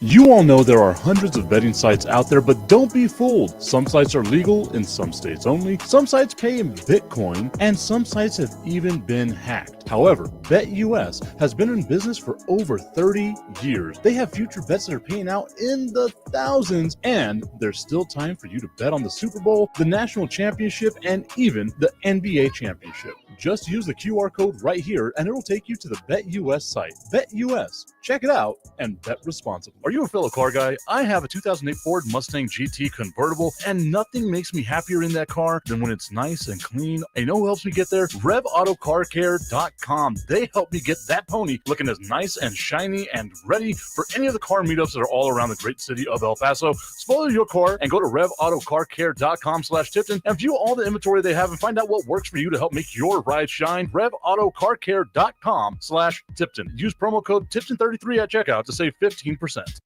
You all know there are hundreds of betting sites out there, but don't be fooled. Some sites are legal in some states only, some sites pay in Bitcoin, and some sites have even been hacked. However, BetUS has been in business for over 30 years. They have future bets that are paying out in the thousands, and there's still time for you to bet on the Super Bowl, the National Championship, and even the NBA Championship. Just use the QR code right here, and it'll take you to the BetUS site. BetUS. Check it out and bet responsibly. Are you a fellow car guy? I have a 2008 Ford Mustang GT convertible, and nothing makes me happier in that car than when it's nice and clean. And you know who helps me get there? RevAutoCarCare.com. They help me get that pony looking as nice and shiny and ready for any of the car meetups that are all around the great city of El Paso. Spoil your car and go to RevAutoCarCare.com/Tipton and view all the inventory they have and find out what works for you to help make your ride shine. RevAutoCarCare.com/Tipton. Use promo code Tipton33 at checkout to save 15%.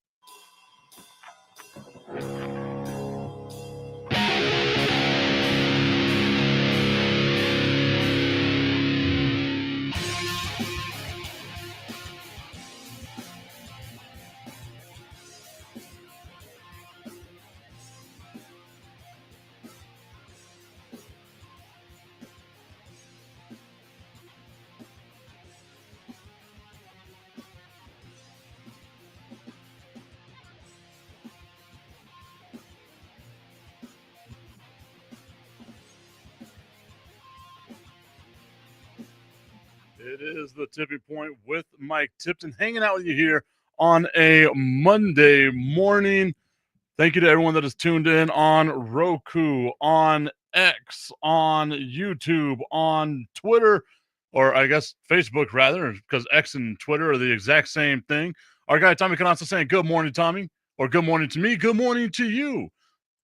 It is the Tipping Point with Mike Tipton, hanging out with you here on a Monday morning. Thank you to everyone that has tuned in on Roku, on X, on YouTube, on Twitter, or I guess Facebook rather, because X and Twitter are the exact same thing. Our guy Tommy Canasta saying good morning, Tommy, or good morning to me, good morning to you,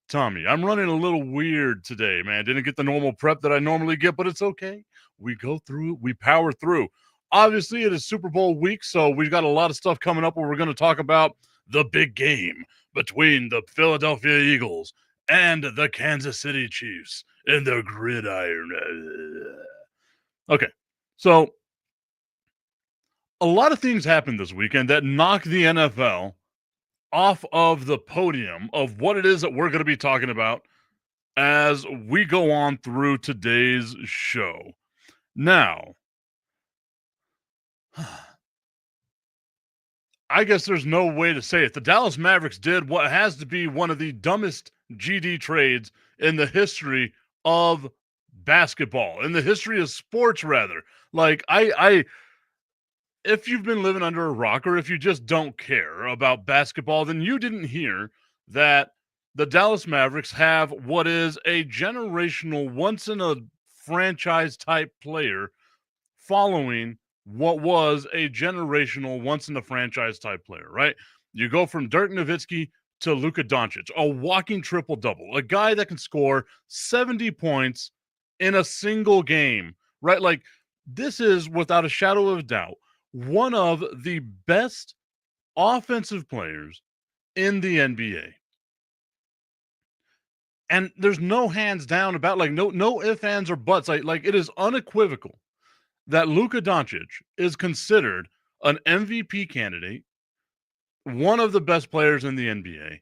Tommy. I'm running a little weird today, man. Didn't get the normal prep that I normally get, but it's okay. We go through it. We power through. Obviously, it is Super Bowl week, so we've got a lot of stuff coming up where we're going to talk about the big game between the Philadelphia Eagles and the Kansas City Chiefs in the gridiron. Okay, so a lot of things happened this weekend that knocked the NFL off of the podium of what it is that we're going to be talking about as we go on through today's show. Now, I guess there's no way to say it. The Dallas Mavericks did what has to be one of the dumbest GD trades in the history of basketball, in the history of sports, rather. Like, if you've been living under a rock or if you just don't care about basketball, then you didn't hear that the Dallas Mavericks have what is a generational, once in a franchise type player following what was a generational, once in a franchise type player, right? You go from Dirk Nowitzki to Luka Doncic, a walking triple double, a guy that can score 70 points in a single game, right? Like, this is without a shadow of a doubt one of the best offensive players in the NBA. And there's no hands down about, like, no ifs, ands, or buts. Like it is unequivocal that Luka Doncic is considered an MVP candidate, one of the best players in the NBA,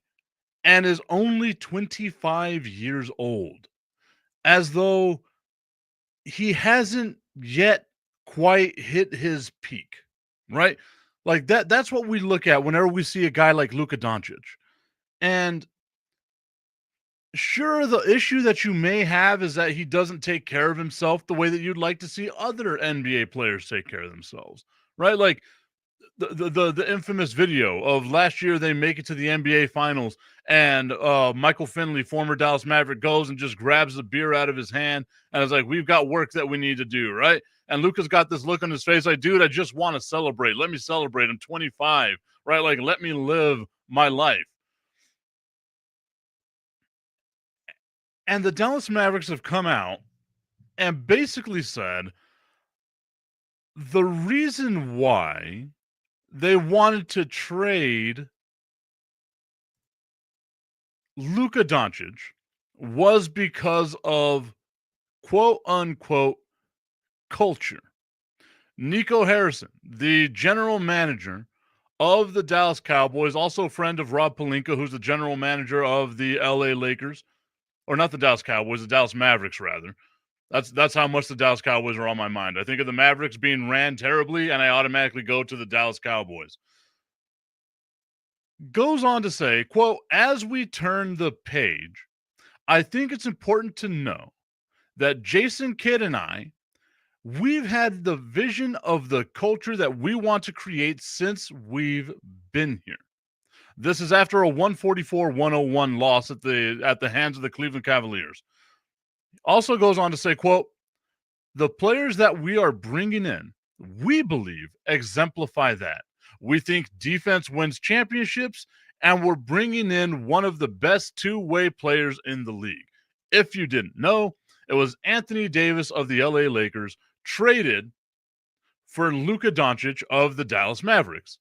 and is only 25 years old, as though he hasn't yet quite hit his peak, right? Like that's what we look at whenever we see a guy like Luka Doncic. And sure, the issue that you may have is that he doesn't take care of himself the way that you'd like to see other NBA players take care of themselves, right? Like the infamous video of last year, they make it to the NBA Finals, and Michael Finley, former Dallas Maverick, goes and just grabs the beer out of his hand, and is like, "We've got work that we need to do," right? And Luka's got this look on his face, like, "Dude, I just want to celebrate. Let me celebrate. I'm 25, right? Like, let me live my life." And the Dallas Mavericks have come out and basically said the reason why they wanted to trade Luka Doncic was because of quote unquote culture. Nico Harrison, the general manager of the Dallas Cowboys, also a friend of Rob Pelinka, who's the general manager of the LA Lakers, or not the Dallas Cowboys, the Dallas Mavericks, rather. That's how much the Dallas Cowboys are on my mind. I think of the Mavericks being ran terribly, and I automatically go to the Dallas Cowboys. Goes on to say, quote, as we turn the page, I think it's important to know that Jason Kidd and I, we've had the vision of the culture that we want to create since we've been here. This is after a 144-101 loss at the hands of the Cleveland Cavaliers. Also goes on to say, quote, the players that we are bringing in, we believe, exemplify that. We think defense wins championships, and we're bringing in one of the best two-way players in the league. If you didn't know, it was Anthony Davis of the LA Lakers traded for Luka Doncic of the Dallas Mavericks.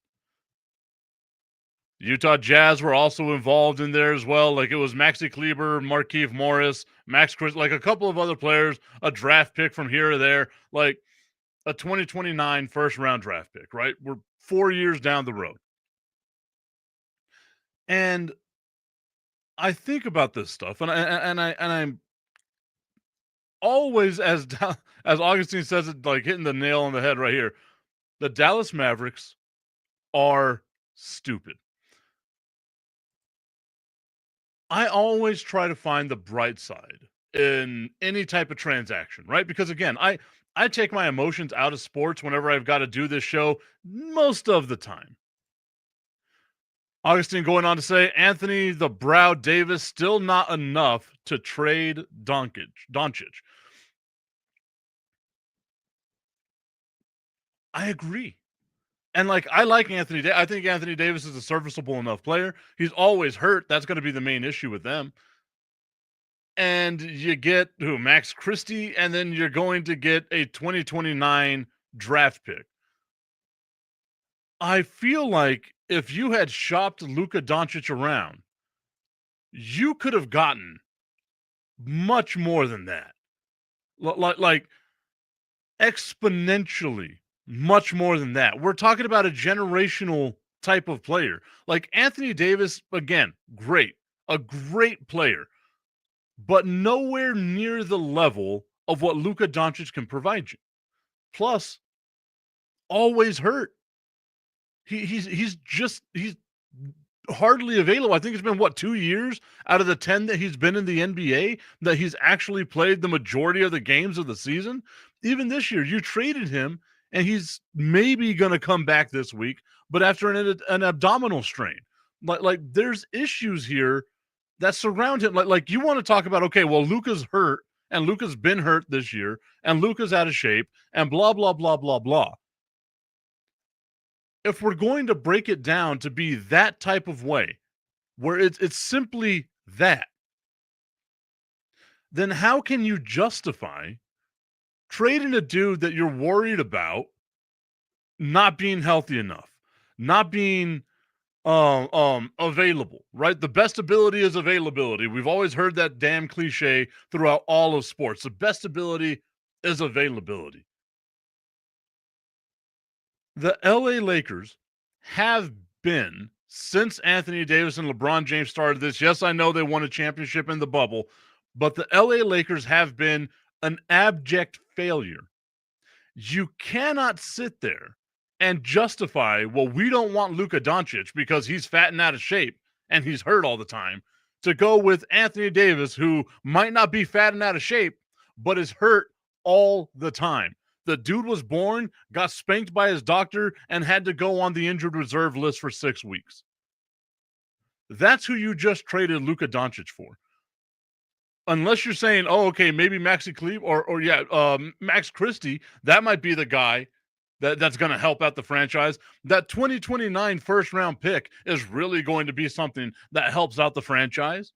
Utah Jazz were also involved in there as well. Like, it was Maxi Kleber, Markieff Morris, Max Chris, like a couple of other players, a draft pick from here or there, like a 2029 first-round draft pick, right? We're 4 years down the road. And I think about this stuff, and I'm always, as Augustine says it, like hitting the nail on the head right here, the Dallas Mavericks are stupid. I always try to find the bright side in any type of transaction, right? Because again, I take my emotions out of sports whenever I've got to do this show most of the time. Augustine going on to say, Anthony the Brow Davis still not enough to trade Doncic. I agree. And like, I like Anthony. I think Anthony Davis is a serviceable enough player. He's always hurt. That's going to be the main issue with them. And you get Max Christie, and then you're going to get a 2029 draft pick. I feel like if you had shopped Luka Doncic around, you could have gotten much more than that. Like exponentially much more than that. We're talking about a generational type of player. Like Anthony Davis, again, great. A great player. But nowhere near the level of what Luka Doncic can provide you. Plus, always hurt. He's hardly available. I think it's been 2 years out of the 10 that he's been in the NBA that he's actually played the majority of the games of the season. Even this year, you traded him, and he's maybe going to come back this week, but after an abdominal strain. Like there's issues here that surround him. Like you want to talk about, okay, well, Luka's hurt, and Luka's been hurt this year, and Luka's out of shape, and blah, blah, blah, blah, blah. If we're going to break it down to be that type of way, where it's simply that, then how can you justify trading a dude that you're worried about not being healthy enough, not being available, right? The best ability is availability. We've always heard that damn cliche throughout all of sports. The best ability is availability. The LA Lakers have been, since Anthony Davis and LeBron James started this, yes, I know they won a championship in the bubble, but the LA Lakers have been an abject failure. You cannot sit there and justify, well, we don't want Luka Doncic because he's fat and out of shape and he's hurt all the time, to go with Anthony Davis, who might not be fat and out of shape, but is hurt all the time. The dude was born, got spanked by his doctor, and had to go on the injured reserve list for 6 weeks. That's who you just traded Luka Doncic for. Unless you're saying, oh, okay, maybe Maxi Kleber or Max Christie, that might be the guy that's going to help out the franchise. That 2029 first-round pick is really going to be something that helps out the franchise.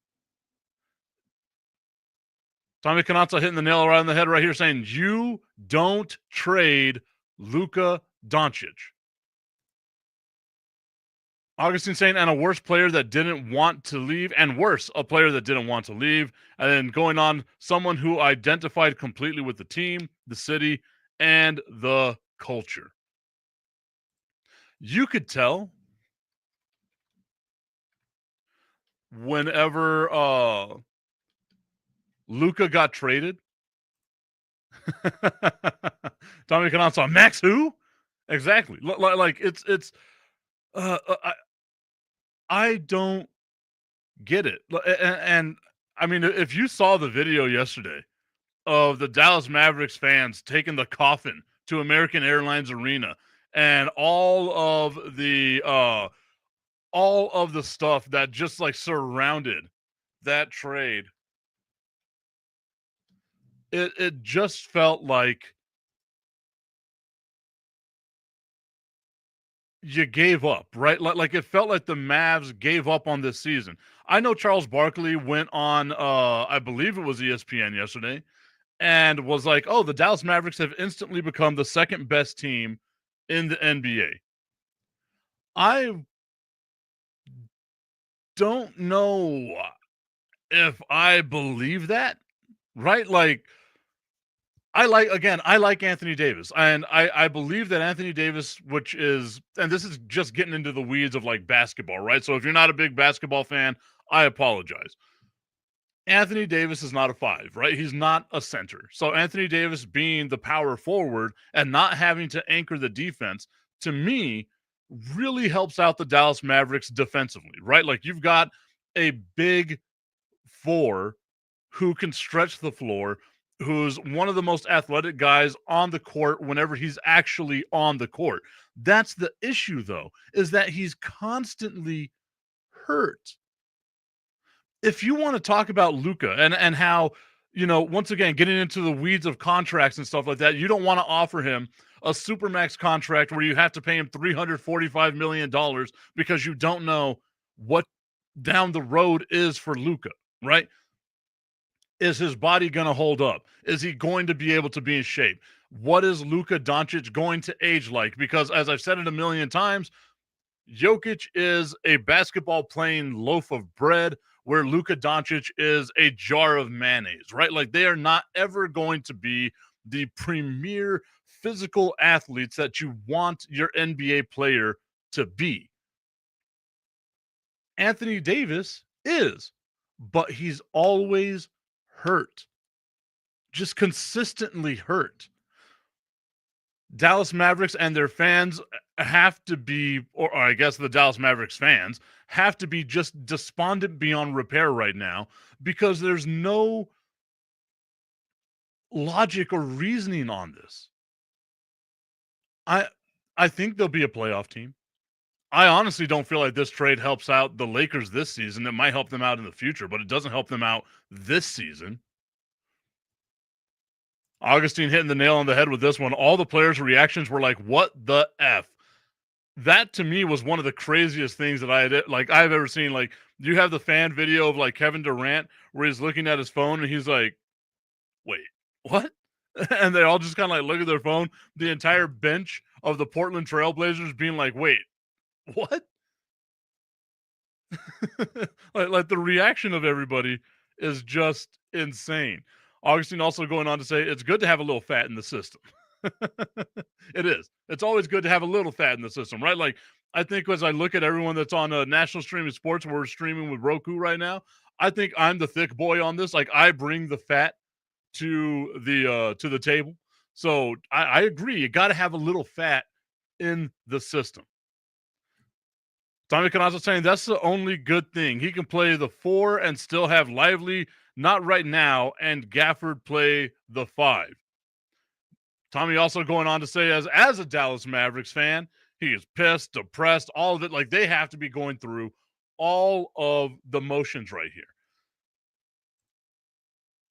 Tommy Canazza hitting the nail right on the head right here, saying you don't trade Luka Doncic. Augustine saying, and a worse player that didn't want to leave, and worse, a player that didn't want to leave. And then going on, someone who identified completely with the team, the city, and the culture. You could tell whenever Luka got traded. Tommy Canonso, Max who? Exactly. Like it's uh, uh, I don't get it. And I mean, if you saw the video yesterday of the Dallas Mavericks fans taking the coffin to American Airlines Arena and all of the stuff that just like surrounded that trade, it just felt like you gave up, right? Like it felt like the Mavs gave up on this season. I know Charles Barkley went on I believe it was ESPN yesterday and was like, "Oh, the Dallas Mavericks have instantly become the second best team in the NBA." I don't know if I believe that, right? Like I like Anthony Davis, and I believe that Anthony Davis, which is, and this is just getting into the weeds of like basketball, right? So if you're not a big basketball fan, I apologize. Anthony Davis is not a five, right? He's not a center. So Anthony Davis being the power forward and not having to anchor the defense, to me, really helps out the Dallas Mavericks defensively, right? Like you've got a big four who can stretch the floor, who's one of the most athletic guys on the court whenever he's actually on the court. That's the issue, though, is that he's constantly hurt. If you want to talk about Luka and how, once again, getting into the weeds of contracts and stuff like that, you don't want to offer him a supermax contract where you have to pay him $345 million because you don't know what down the road is for Luka, right? Is his body going to hold up? Is he going to be able to be in shape? What is Luka Doncic going to age like? Because as I've said it a million times, Jokic is a basketball playing loaf of bread where Luka Doncic is a jar of mayonnaise, right? Like they are not ever going to be the premier physical athletes that you want your NBA player to be. Anthony Davis is, but he's always hurt, just consistently hurt. Dallas Mavericks and their fans have to be, or I guess the Dallas Mavericks fans have to be just despondent beyond repair right now because there's no logic or reasoning on this. I think they'll be a playoff team. I honestly don't feel like this trade helps out the Lakers this season. It might help them out in the future, but it doesn't help them out this season. Augustine hitting the nail on the head with this one. All the players' reactions were like, "What the F?" That to me was one of the craziest things that I've ever seen. Like, you have the fan video of like Kevin Durant where he's looking at his phone and he's like, "Wait, what?" And they all just kind of like look at their phone. The entire bench of the Portland Trailblazers being like, "Wait, what?" like the reaction of everybody is just insane. Augustine also going on to say it's good to have a little fat in the system. It is. It's always good to have a little fat in the system, right? Like I think as I look at everyone that's on national streaming sports, we're streaming with Roku right now. I think I'm the thick boy on this. Like I bring the fat to the table. So I agree. You got to have a little fat in the system. Tommy Canazzo saying that's the only good thing. He can play the four and still have Lively, not right now, and Gafford play the five. Tommy also going on to say, as a Dallas Mavericks fan, he is pissed, depressed, all of it. Like they have to be going through all of the motions right here.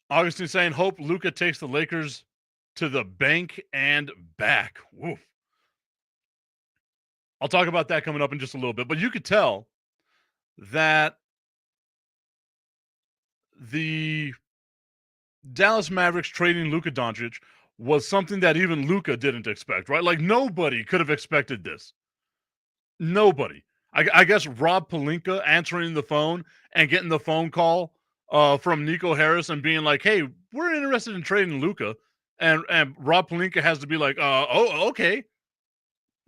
Augustine saying, hope Luka takes the Lakers to the bank and back. Woof. I'll talk about that coming up in just a little bit, but you could tell that the Dallas Mavericks trading Luka Doncic was something that even Luka didn't expect, right? Like nobody could have expected this. Nobody. I guess Rob Pelinka answering the phone and getting the phone call from Nico Harris and being like, "Hey, we're interested in trading Luka," and Rob Pelinka has to be like, "Oh, okay."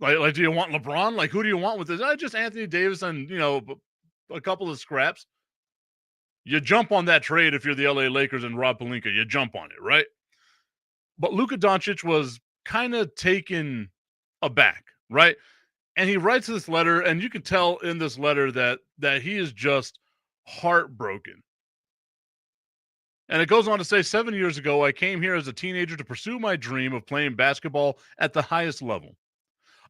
Like, do you want LeBron? Like, who do you want with this? Just Anthony Davis and a couple of scraps. You jump on that trade if you're the LA Lakers and Rob Pelinka. You jump on it, right? But Luka Doncic was kind of taken aback, right? And he writes this letter, and you can tell in this letter that he is just heartbroken. And it goes on to say, 7 years ago, I came here as a teenager to pursue my dream of playing basketball at the highest level.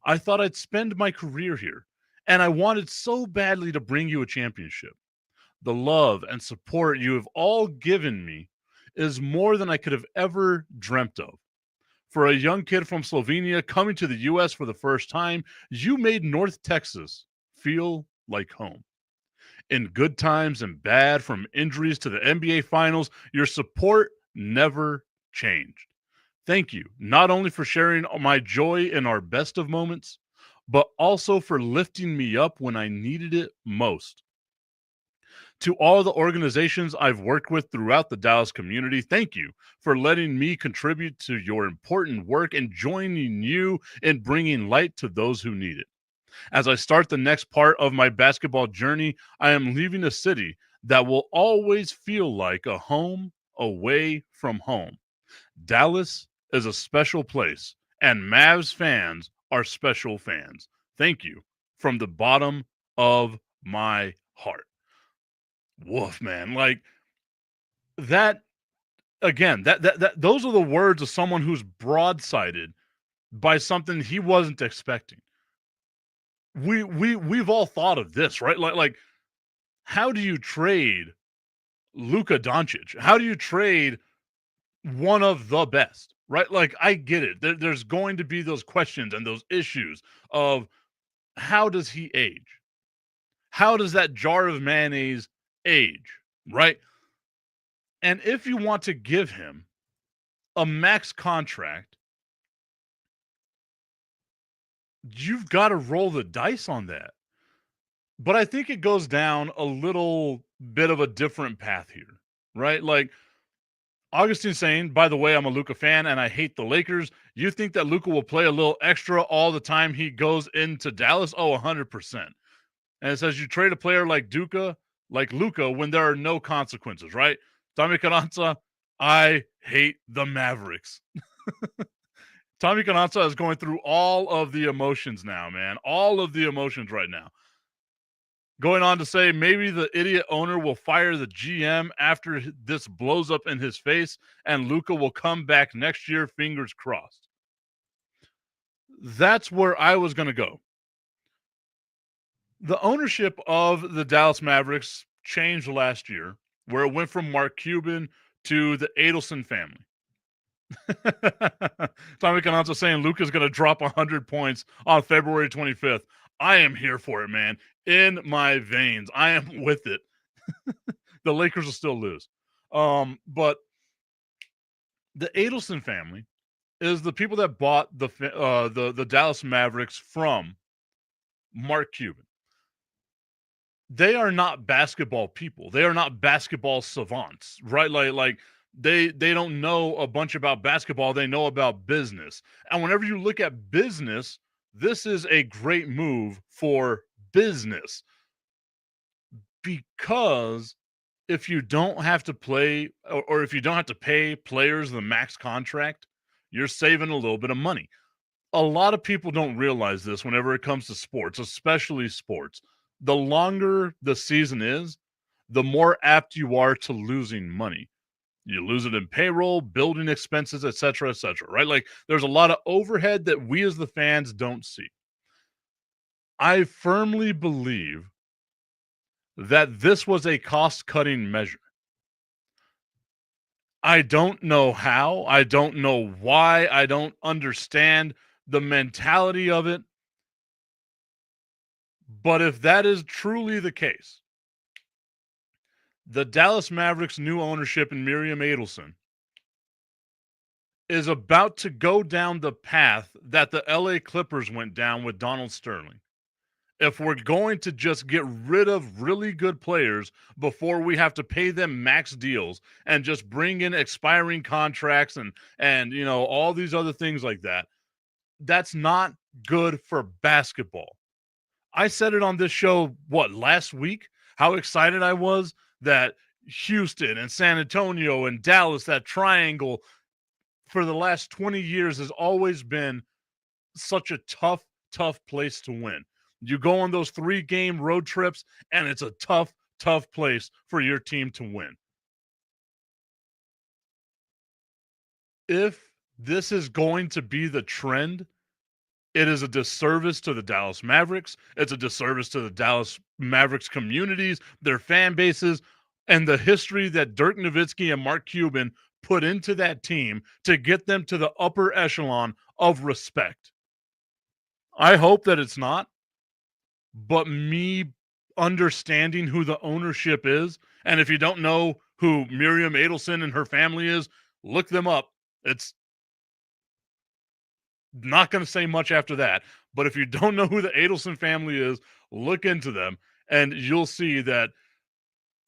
I thought I'd spend my career here, and I wanted so badly to bring you a championship. The love and support you have all given me is more than I could have ever dreamt of. For a young kid from Slovenia coming to the U.S. for the first time, you made North Texas feel like home. In good times and bad, from injuries to the NBA Finals, your support never changed. Thank you, not only for sharing my joy in our best of moments, but also for lifting me up when I needed it most. To all the organizations I've worked with throughout the Dallas community, thank you for letting me contribute to your important work and joining you in bringing light to those who need it. As I start the next part of my basketball journey, I am leaving a city that will always feel like a home away from home. Dallas is a special place, and Mavs fans are special fans. Thank you from the bottom of my heart. Woof, man. Like that again, that those are the words of someone who's broadsided by something he wasn't expecting. We've all thought of this, right? Like how do you trade Luka Doncic? How do you trade one of the best? Right? Like I get it. There's going to be those questions and those issues of how does he age? How does that jar of mayonnaise age? Right? And if you want to give him a max contract, you've got to roll the dice on that. But I think it goes down a little bit of a different path here, right? Like Augustine's saying, by the way, I'm a Luka fan and I hate the Lakers. You think that Luka will play a little extra all the time he goes into Dallas? Oh, 100%. And it says you trade a player like Luka when there are no consequences, right? Tommy Carranza, I hate the Mavericks. Tommy Carranza is going through all of the emotions now, man. All of the emotions right now. Going on to say maybe the idiot owner will fire the GM after this blows up in his face and Luka will come back next year, fingers crossed. That's where I was going to go. The ownership of the Dallas Mavericks changed last year, where it went from Mark Cuban to the Adelson family. Tommy Cananza saying Luka's going to drop 100 points on February 25th. I am here for it, man. In my veins. I am with it. The Lakers will still lose. But the Adelson family is the people that bought the Dallas Mavericks from Mark Cuban. They are not basketball people. They are not basketball savants, right? Like they don't know a bunch about basketball. They know about business. And whenever you look at business, this is a great move for business. Because if you don't have to play or if you don't have to pay players the max contract, you're saving a little bit of money. A lot of people don't realize this whenever it comes to sports, especially sports. The longer the season is, the more apt you are to losing money. You lose it in payroll, building expenses, et cetera, right? Like there's a lot of overhead that we as the fans don't see. I firmly believe that this was a cost-cutting measure. I don't know how. I don't know why. I don't understand the mentality of it. But if that is truly the case, the Dallas Mavericks' new ownership in Miriam Adelson is about to go down the path that the LA Clippers went down with Donald Sterling. If we're going to just get rid of really good players before we have to pay them max deals and just bring in expiring contracts and you know all these other things like that, that's not good for basketball. I said it on this show last week, how excited I was that Houston and San Antonio and Dallas, that triangle for the last 20 years has always been such a tough place to win. You go on those 3-game road trips, and it's a tough place for your team to win. If this is going to be the trend, it is a disservice to the Dallas Mavericks. It's a disservice to the Dallas Mavericks communities, their fan bases, and the history that Dirk Nowitzki and Mark Cuban put into that team to get them to the upper echelon of respect. I hope that it's not, but me understanding who the ownership is, and if you don't know who Miriam Adelson and her family is, look them up. It's not going to say much after that, but if you don't know who the Adelson family is, look into them, and you'll see that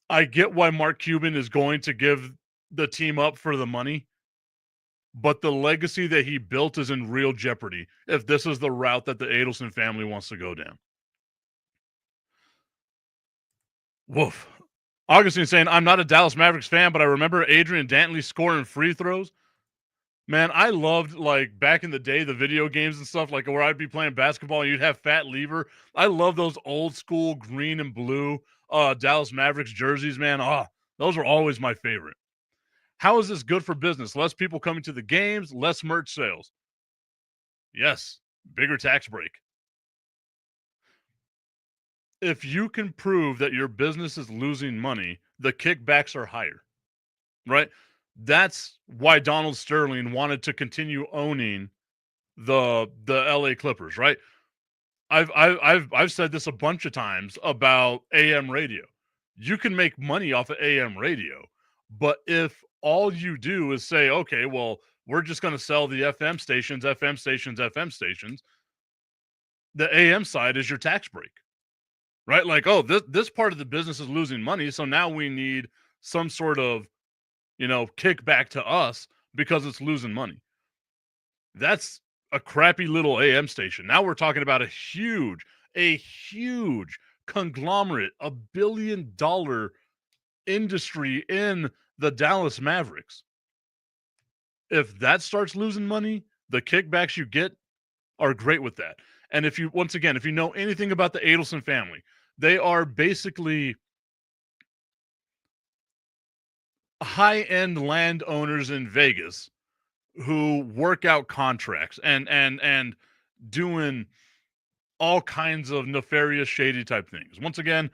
I get why Mark Cuban is going to give the team up for the money, but the legacy that he built is in real jeopardy if this is the route that the Adelson family wants to go down. Woof. Augustine saying, I'm not a Dallas Mavericks fan, but I remember Adrian Dantley scoring free throws. Man, I loved, like, back in the day, the video games and stuff, like, where I'd be playing basketball and you'd have Fat Lever. I love those old school green and blue Dallas Mavericks jerseys, man. Those were always my favorite. How is this good for business? Less people coming to the games, less merch sales. Yes, bigger tax break. If you can prove that your business is losing money, the kickbacks are higher, right? That's why Donald Sterling wanted to continue owning the LA Clippers, right? I've said this a bunch of times about AM radio. You can make money off of AM radio, but if all you do is say, okay, well, we're just going to sell the FM stations, the AM side is your tax break, right? Like, oh, this part of the business is losing money, so now we need some sort of, kickback to us because it's losing money. That's a crappy little AM station. Now we're talking about a huge conglomerate, $1 billion industry in the Dallas Mavericks. If that starts losing money, the kickbacks you get are great with that. And if you know anything about the Adelson family, they are basically high-end landowners in Vegas who work out contracts and doing all kinds of nefarious, shady type things. Once again,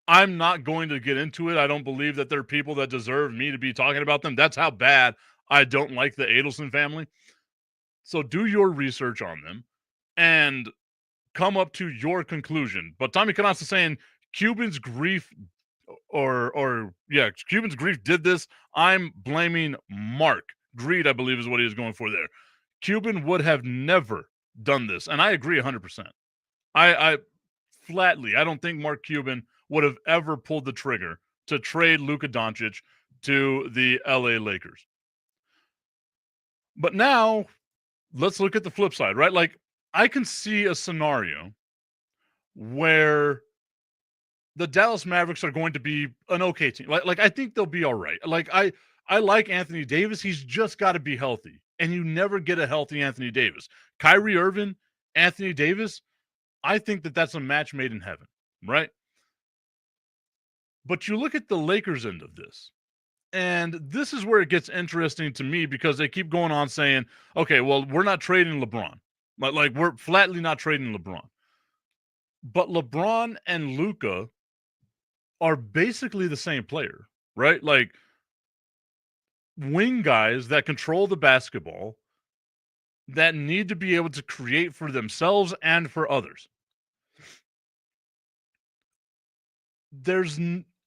I'm not going to get into it. I don't believe that there are people that deserve me to be talking about them. That's how bad I don't like the Adelson family. So do your research on them and come up to your conclusion. But Tommy Canassa saying Cuban's grief Cuban's grief did this. I'm blaming Mark. Greed, I believe, is what he was going for there. Cuban would have never done this. And I agree 100%. I don't think Mark Cuban would have ever pulled the trigger to trade Luka Doncic to the LA Lakers. But now, let's look at the flip side, right? Like, I can see a scenario where the Dallas Mavericks are going to be an okay team. Like I think they'll be all right. Like, I like Anthony Davis. He's just got to be healthy. And you never get a healthy Anthony Davis. Kyrie Irving, Anthony Davis, I think that that's a match made in heaven, right? But you look at the Lakers end of this, and this is where it gets interesting to me because they keep going on saying, okay, well, we're not trading LeBron. Like we're flatly not trading LeBron. But LeBron and Luka are basically the same player, right? Like wing guys that control the basketball that need to be able to create for themselves and for others. There's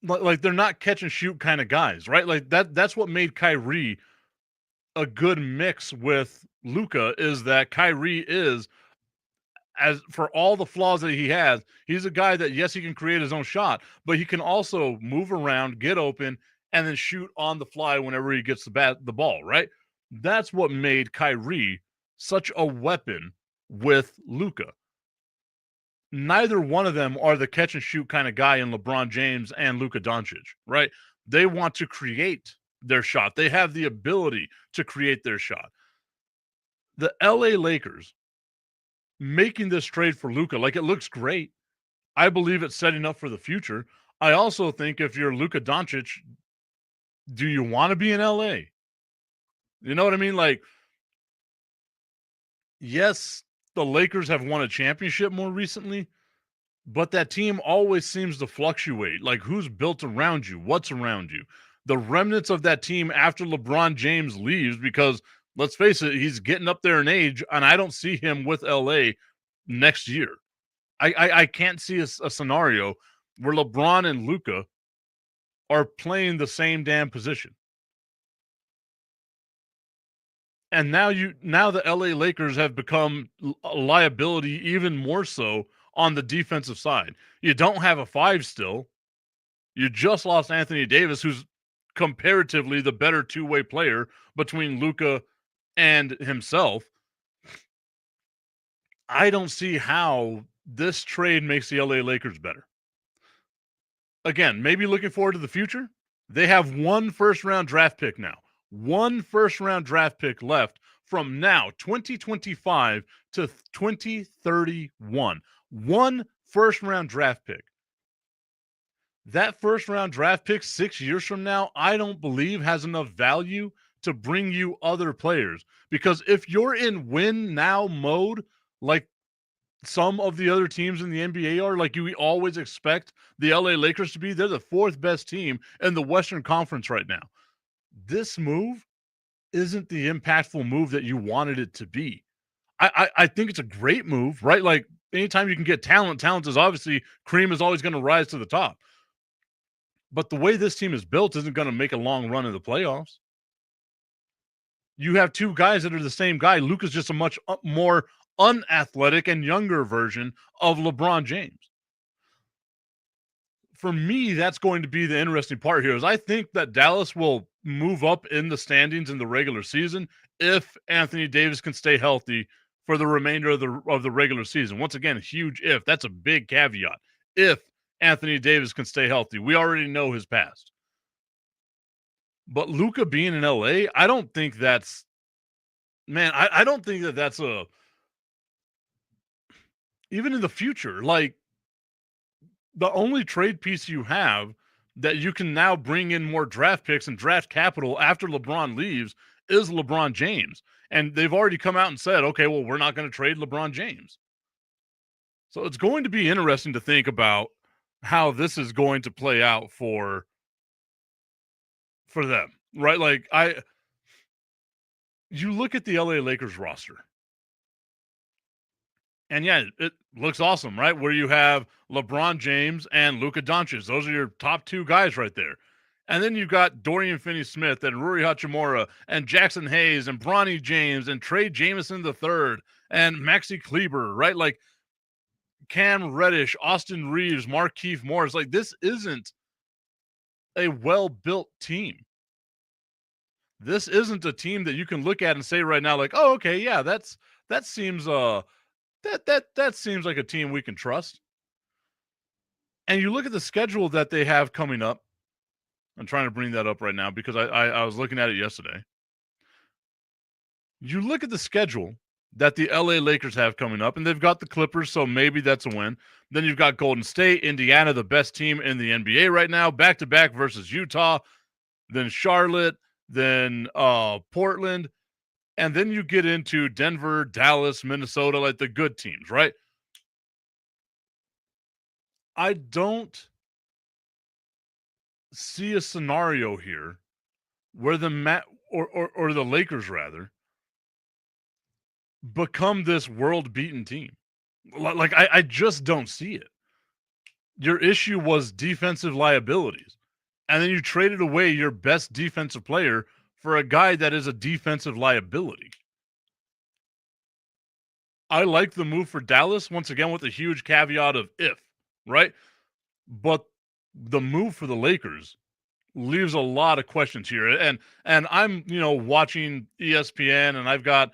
like they're not catch and shoot kind of guys, right? Like that's what made Kyrie a good mix with Luka is that Kyrie is, as for all the flaws that he has, he's a guy that, yes, he can create his own shot, but he can also move around, get open, and then shoot on the fly whenever he gets the ball, right? That's what made Kyrie such a weapon with Luka. Neither one of them are the catch and shoot kind of guy in LeBron James and Luka Doncic, right? They want to create their shot. They have the ability to create their shot. The LA Lakers making this trade for Luka, like, it looks great. I believe it's setting up for the future. I also think if you're Luka Doncic, do you want to be in LA? You know what I mean? Like, yes, the Lakers have won a championship more recently, but that team always seems to fluctuate. Like, who's built around you? What's around you? The remnants of that team after LeBron James leaves, because let's face it, he's getting up there in age, and I don't see him with LA next year. I can't see a scenario where LeBron and Luka are playing the same damn position. And now the LA Lakers have become a liability even more so on the defensive side. You don't have a 5 still. You just lost Anthony Davis, who's comparatively the better two-way player between Luka and himself. I don't see how this trade makes the LA Lakers better. Again, maybe looking forward to the future. They have 1 first-round draft pick now. 1 first-round draft pick left from now, 2025 to 2031. 1 first-round draft pick. That first-round draft pick 6 years from now, I don't believe has enough value to bring you other players. Because if you're in win-now mode, like some of the other teams in the NBA are, like you always expect the LA Lakers to be, they're the 4th best team in the Western Conference right now. This move isn't the impactful move that you wanted it to be. I think it's a great move, right? Like, anytime you can get talent is obviously, cream is always going to rise to the top. But the way this team is built isn't going to make a long run in the playoffs. You have 2 guys that are the same guy. Luka's just a much more unathletic and younger version of LeBron James. For me, that's going to be the interesting part here. Is I think that Dallas will move up in the standings in the regular season if Anthony Davis can stay healthy for the remainder of the regular season. Once again, huge if. That's a big caveat. If Anthony Davis can stay healthy. We already know his past. But Luka being in LA, I don't think that's, man, I don't think that that's a, even in the future, like, the only trade piece you have that you can now bring in more draft picks and draft capital after LeBron leaves is LeBron James. And they've already come out and said, okay, well, we're not going to trade LeBron James. So it's going to be interesting to think about how this is going to play out for them, right? Like, you look at the LA Lakers roster, and yeah, it looks awesome, right? Where you have LeBron James and Luka Doncic. Those are your top 2 guys right there. And then you've got Dorian Finney-Smith and Rui Hachimura and Jackson Hayes and Bronny James and Trey Jamison III and Maxi Kleber, right? Like, Cam Reddish, Austin Reeves, Markieff Morris. Like, this isn't a well-built team. This isn't a team that you can look at and say right now, like, oh, okay, yeah, that seems that seems like a team we can trust. And you look at the schedule that they have coming up. I'm trying to bring that up right now because I was looking at it yesterday. You look at the schedule that the LA Lakers have coming up, and they've got the Clippers, so maybe that's a win. Then you've got Golden State, Indiana, the best team in the NBA right now, back-to-back versus Utah, then Charlotte, then Portland, and then you get into Denver, Dallas, Minnesota, like the good teams, right? I don't see a scenario here where the or the Lakers rather become this world-beaten team. Like, I just don't see it. Your issue was defensive liabilities, and then you traded away your best defensive player for a guy that is a defensive liability. I like the move for Dallas, once again, with a huge caveat of if, right? But the move for the Lakers leaves a lot of questions here. And I'm, watching ESPN, and I've got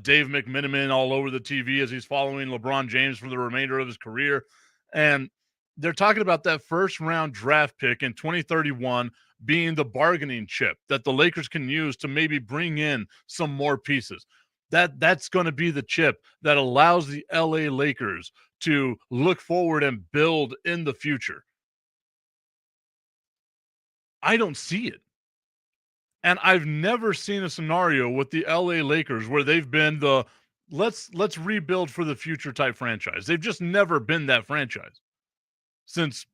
Dave McMenamin all over the TV as he's following LeBron James for the remainder of his career. And they're talking about that first round draft pick in 2031 being the bargaining chip that the Lakers can use to maybe bring in some more pieces. That's going to be the chip that allows the LA Lakers to look forward and build in the future. I don't see it. And I've never seen a scenario with the LA Lakers where they've been the let's rebuild for the future type franchise. They've just never been that franchise since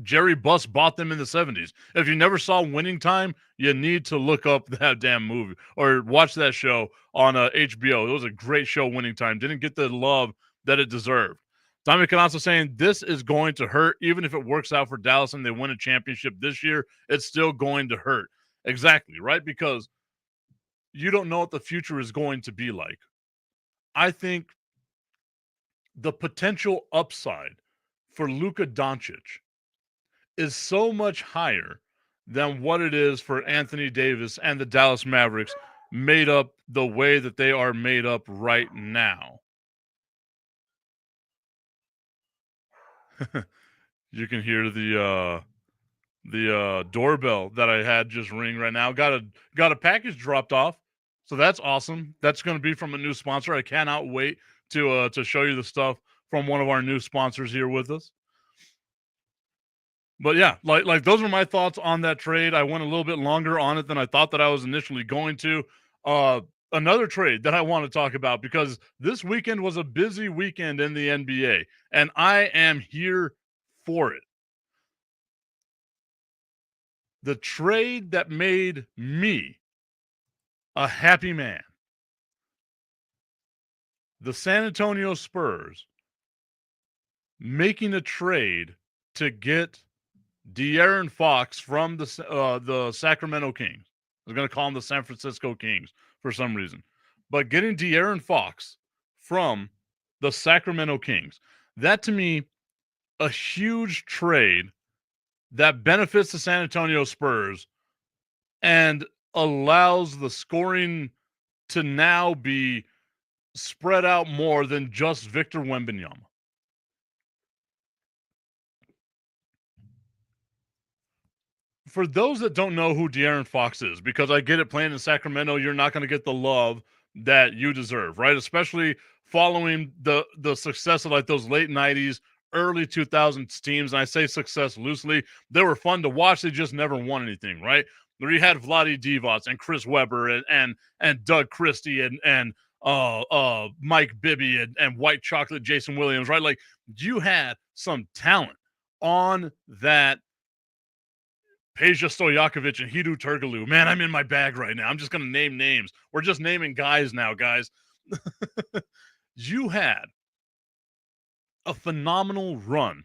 Jerry Buss bought them in the 70s. If you never saw Winning Time, you need to look up that damn movie or watch that show on HBO. It was a great show, Winning Time. Didn't get the love that it deserved. Tommy Canazzo saying this is going to hurt. Even if it works out for Dallas and they win a championship this year, it's still going to hurt. Exactly, right? Because you don't know what the future is going to be like. I think the potential upside for Luka Doncic is so much higher than what it is for Anthony Davis and the Dallas Mavericks made up the way that they are made up right now. You can hear the doorbell that I had just ring right now. Got a package dropped off, so that's awesome. That's going to be from a new sponsor. I cannot wait to show you the stuff from one of our new sponsors here with us. But yeah, like those are my thoughts on that trade. I went a little bit longer on it than I thought that I was initially going to. Another trade that I want to talk about because this weekend was a busy weekend in the NBA, and I am here for it. The trade that made me a happy man. The San Antonio Spurs making a trade to get De'Aaron Fox from the Sacramento Kings. I was going to call them the San Francisco Kings for some reason. But getting De'Aaron Fox from the Sacramento Kings, that to me, a huge trade that benefits the San Antonio Spurs and allows the scoring to now be spread out more than just Victor Wembanyama. For those that don't know who De'Aaron Fox is, because I get it, playing in Sacramento, you're not going to get the love that you deserve, right? Especially following the success of like those late 90s, early 2000s teams. And I say success loosely. They were fun to watch. They just never won anything, right? Where you had Vlade Divac and Chris Webber and Doug Christie and Mike Bibby and White Chocolate Jason Williams, right? Like you had some talent on that Peja Stojakovic and Hedo Turkoglu. Man, I'm in my bag right now. I'm just going to name names. We're just naming guys now, guys. You had a phenomenal run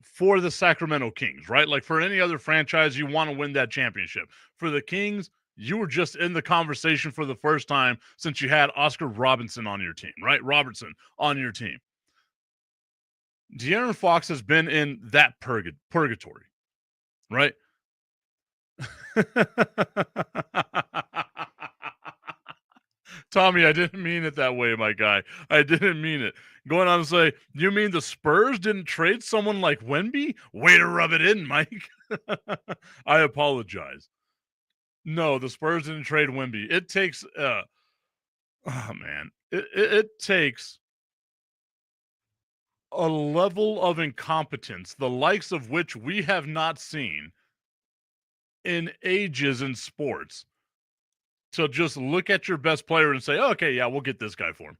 for the Sacramento Kings, right? Like for any other franchise, you want to win that championship. For the Kings, you were just in the conversation for the first time since you had Oscar Robertson on your team, right? Robertson on your team. De'Aaron Fox has been in that purgatory, right? Tommy, I didn't mean it that way, my guy. I didn't mean it. Going on to say, you mean the Spurs didn't trade someone like Wemby? Way to rub it in, Mike. I apologize. No, the Spurs didn't trade Wemby. It takes, it takes a level of incompetence, the likes of which we have not seen in ages in sports, to just look at your best player and say, oh, okay, yeah, we'll get this guy for him.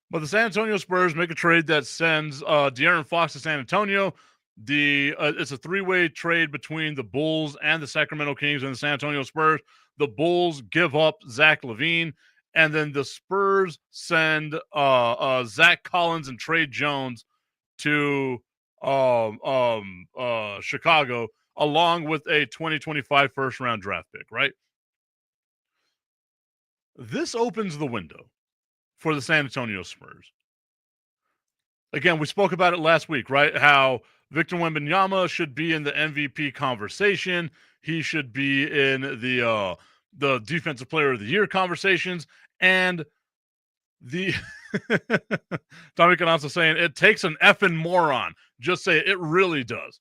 But the San Antonio Spurs make a trade that sends De'Aaron Fox to San Antonio. It's a three-way trade between the Bulls and the Sacramento Kings and the San Antonio Spurs. The Bulls give up Zach LaVine, and then the Spurs send Zach Collins and Trey Jones to Chicago, along with a 2025 first-round draft pick, right? This opens the window for the San Antonio Spurs. Again, we spoke about it last week, right? How Victor Wembanyama should be in the MVP conversation. He should be in the Defensive Player of the Year conversations. And the Tommy Canazzo saying, it takes an effing moron. Just say it really does.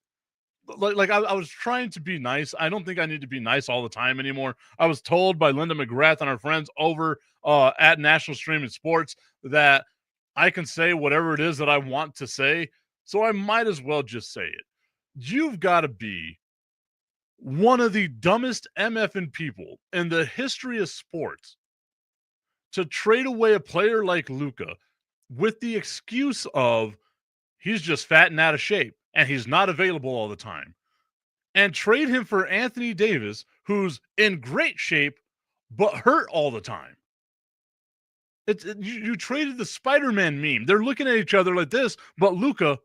I was trying to be nice. I don't think I need to be nice all the time anymore. I was told by Linda McGrath and our friends over at National Streaming Sports that I can say whatever it is that I want to say. So I might as well just say it. You've got to be one of the dumbest MFing people in the history of sports to trade away a player like Luka with the excuse of he's just fat and out of shape and he's not available all the time, and trade him for Anthony Davis, who's in great shape but hurt all the time. You traded the Spider-Man meme. They're looking at each other like this, but Luka,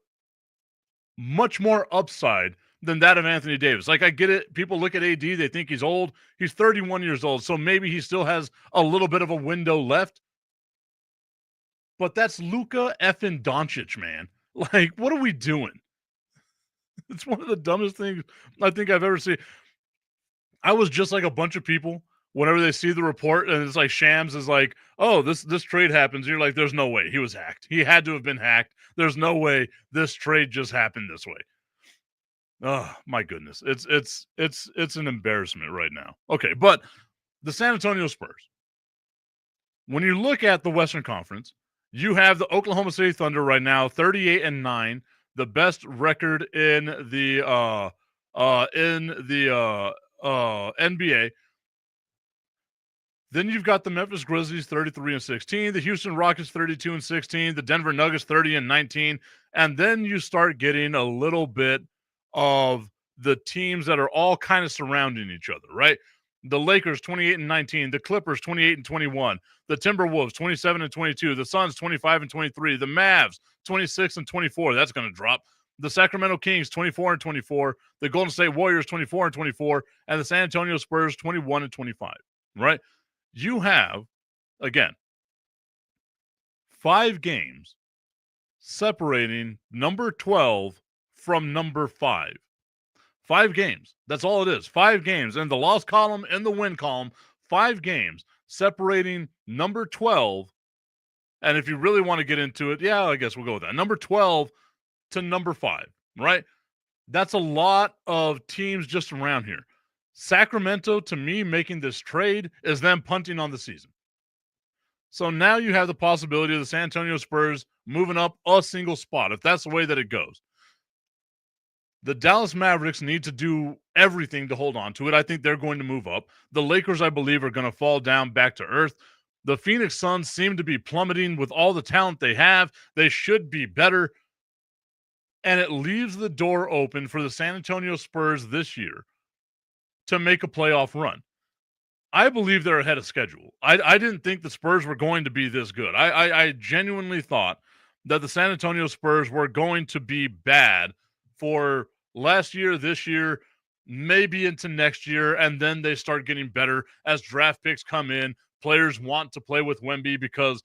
much more upside than that of Anthony Davis. Like, I get it. People look at AD, they think he's old. He's 31 years old, so maybe he still has a little bit of a window left. But that's Luka effing Doncic, man. Like, what are we doing? It's one of the dumbest things I think I've ever seen. I was just like a bunch of people whenever they see the report and it's like Shams is like, oh, this trade happens. And you're like, there's no way he was hacked. He had to have been hacked. There's no way this trade just happened this way. Oh my goodness. It's an embarrassment right now. Okay, but the San Antonio Spurs. When you look at the Western Conference, you have the Oklahoma City Thunder right now, 38-9, the best record in the NBA. Then you've got the Memphis Grizzlies 33-16, the Houston Rockets 32-16, the Denver Nuggets 30-19, and then you start getting a little bit of the teams that are all kind of surrounding each other, right? The Lakers 28-19, the Clippers 28-21, the Timberwolves 27-22, the Suns 25-23, the Mavs 26-24. That's going to drop. The Sacramento Kings 24-24, the Golden State Warriors 24-24, and the San Antonio Spurs 21-25. Right? You have, again, 5 games separating number 12 from number 5. 5 games. That's all it is. 5 games. In the loss column and the win column, 5 games separating number 12. And if you really want to get into it, yeah, I guess we'll go with that. Number 12 to number 5, right? That's a lot of teams just around here. Sacramento, to me, making this trade is them punting on the season. So now you have the possibility of the San Antonio Spurs moving up a single spot, if that's the way that it goes. The Dallas Mavericks need to do everything to hold on to it. I think they're going to move up. The Lakers, I believe, are going to fall down back to earth. The Phoenix Suns seem to be plummeting with all the talent they have. They should be better. And it leaves the door open for the San Antonio Spurs this year to make a playoff run. I believe they're ahead of schedule. I didn't think the Spurs were going to be this good. I genuinely thought that the San Antonio Spurs were going to be bad for last year, this year, maybe into next year, and then they start getting better as draft picks come in. Players want to play with Wemby because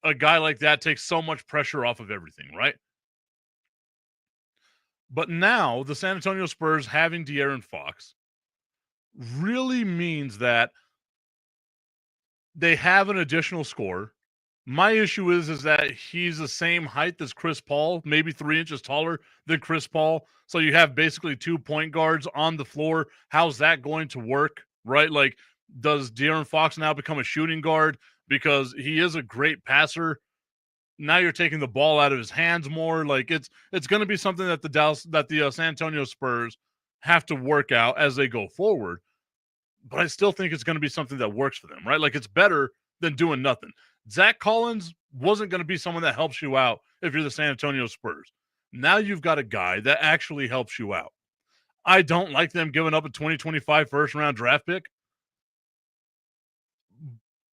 a guy like that takes so much pressure off of everything, right? But now the San Antonio Spurs having De'Aaron Fox really means that they have an additional scorer. My issue is that he's the same height as Chris Paul, maybe 3 inches taller than Chris Paul. So you have basically 2 point guards on the floor. How's that going to work, right? Like, does De'Aaron Fox now become a shooting guard because he is a great passer? Now you're taking the ball out of his hands more. Like, it's going to be something that the San Antonio Spurs have to work out as they go forward. But I still think it's going to be something that works for them, right? Like, it's better than doing nothing. Zach Collins wasn't going to be someone that helps you out if you're the San Antonio Spurs. Now you've got a guy that actually helps you out. I don't like them giving up a 2025 first-round draft pick,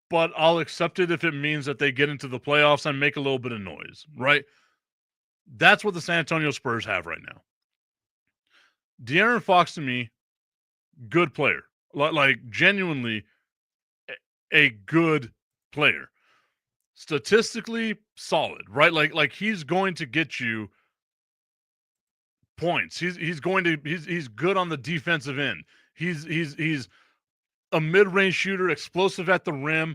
but I'll accept it if it means that they get into the playoffs and make a little bit of noise, right? That's what the San Antonio Spurs have right now. De'Aaron Fox, to me, good player. Like, genuinely a good player. Statistically solid, right? Like he's going to get you points. He's good on the defensive end. He's a mid-range shooter, explosive at the rim,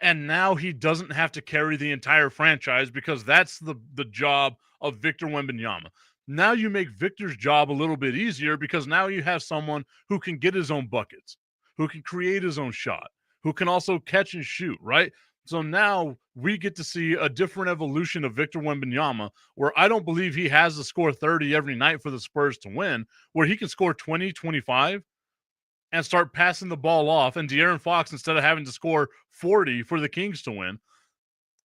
and now he doesn't have to carry the entire franchise because that's the job of Victor Wembanyama. Now you make Victor's job a little bit easier because now you have someone who can get his own buckets, who can create his own shot, who can also catch and shoot, right? So now we get to see a different evolution of Victor Wembanyama, where I don't believe he has to score 30 every night for the Spurs to win, where he can score 20, 25 and start passing the ball off. And De'Aaron Fox, instead of having to score 40 for the Kings to win,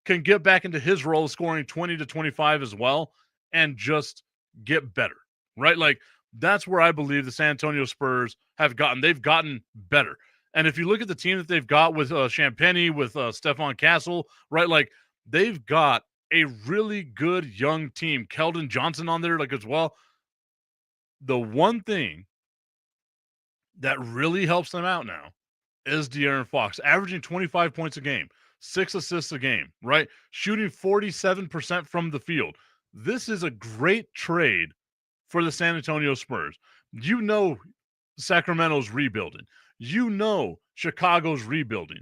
can get back into his role of scoring 20 to 25 as well and just get better, right? Like that's where I believe the San Antonio Spurs have gotten. They've gotten better. And if you look at the team that they've got with Champagny, with Stephon Castle, right? Like they've got a really good young team. Keldon Johnson on there, like as well. The one thing that really helps them out now is De'Aaron Fox, averaging 25 points a game, 6 assists a game, right? Shooting 47% from the field. This is a great trade for the San Antonio Spurs. You know Sacramento's rebuilding. You know Chicago's rebuilding.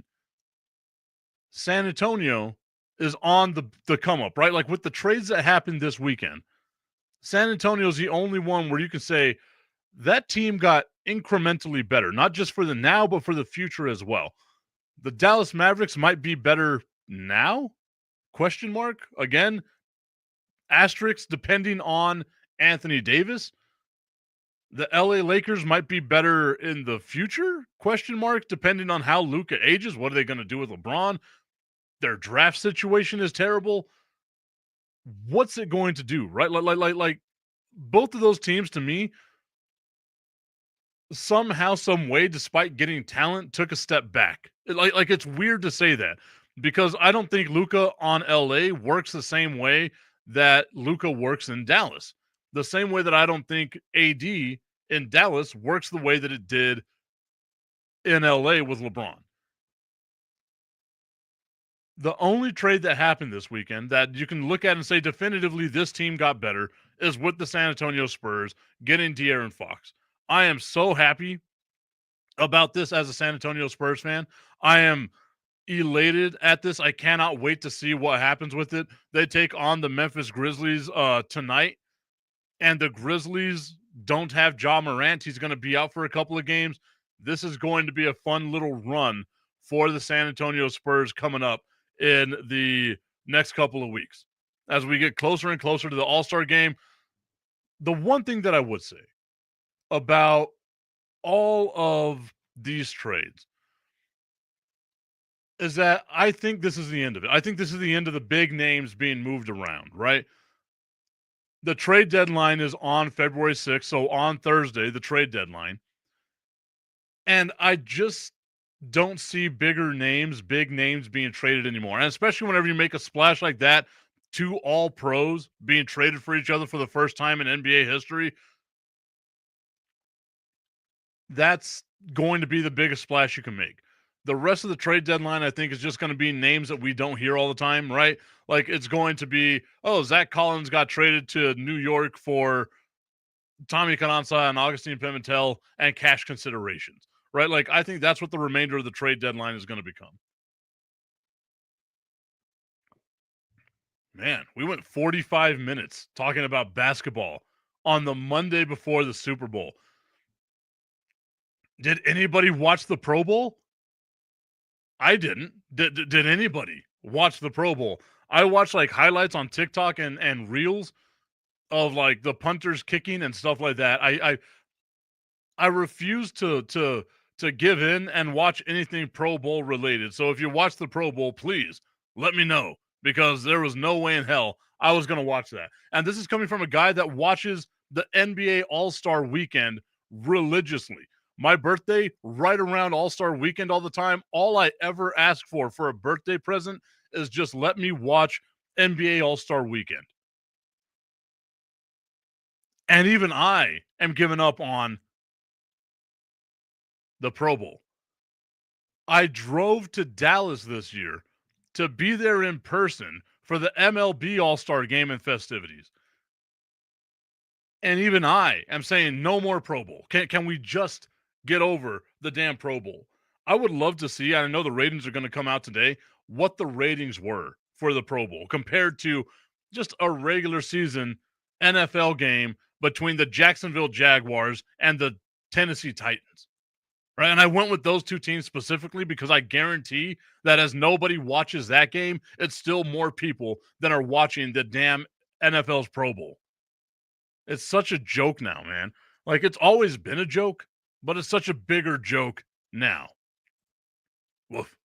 San Antonio is on the come up, right? Like with the trades that happened this weekend, San Antonio's the only one where you can say that team got incrementally better, not just for the now, but for the future as well. The Dallas Mavericks might be better now? Question mark. Again, asterisk depending on Anthony Davis. The LA Lakers might be better in the future? Question mark, depending on how Luka ages. What are they going to do with LeBron? Their draft situation is terrible. What's it going to do, right? Like both of those teams to me somehow, some way, despite getting talent, took a step back. Like it's weird to say that because I don't think Luka on LA works the same way that Luka works in Dallas. The same way that I don't think AD in Dallas works the way that it did in LA with LeBron. The only trade that happened this weekend that you can look at and say definitively this team got better is with the San Antonio Spurs getting De'Aaron Fox. I am so happy about this as a San Antonio Spurs fan. I am elated at this. I cannot wait to see what happens with it. They take on the Memphis Grizzlies tonight, and the Grizzlies don't have Ja Morant. He's going to be out for a couple of games. This is going to be a fun little run for the San Antonio Spurs coming up in the next couple of weeks. As we get closer and closer to the All-Star game, the one thing that I would say about all of these trades is that I think this is the end of it. I think this is the end of the big names being moved around, right? The trade deadline is on February 6th, so on Thursday, the trade deadline. And I just don't see big names being traded anymore. And especially whenever you make a splash like that, 2 all-pros being traded for each other for the first time in NBA history, that's going to be the biggest splash you can make. The rest of the trade deadline, I think, is just going to be names that we don't hear all the time, right? Like it's going to be, oh, Zach Collins got traded to New York for Tommy Cananza and Augustine Pimentel and cash considerations, right? Like I think that's what the remainder of the trade deadline is going to become. Man, we went 45 minutes talking about basketball on the Monday before the Super Bowl. Did anybody watch the Pro Bowl? I didn't. Did anybody watch the Pro Bowl? I watched like highlights on TikTok and reels of like the punters kicking and stuff like that. I refuse to give in and watch anything Pro Bowl related. So if you watch the Pro Bowl, please let me know because there was no way in hell I was going to watch that. And this is coming from a guy that watches the NBA All-Star Weekend religiously. My birthday, right around All-Star Weekend all the time. All I ever ask for a birthday present is just let me watch NBA All-Star Weekend. And even I am giving up on the Pro Bowl. I drove to Dallas this year to be there in person for the MLB All-Star Game and festivities. And even I am saying no more Pro Bowl. Can we just get over the damn Pro Bowl? I would love to see, I know the ratings are going to come out today, what the ratings were for the Pro Bowl compared to just a regular season NFL game between the Jacksonville Jaguars and the Tennessee Titans. Right. And I went with those two teams specifically because I guarantee that as nobody watches that game, it's still more people that are watching the damn NFL's Pro Bowl. It's such a joke now, man. Like, it's always been a joke, but it's such a bigger joke now. Woof.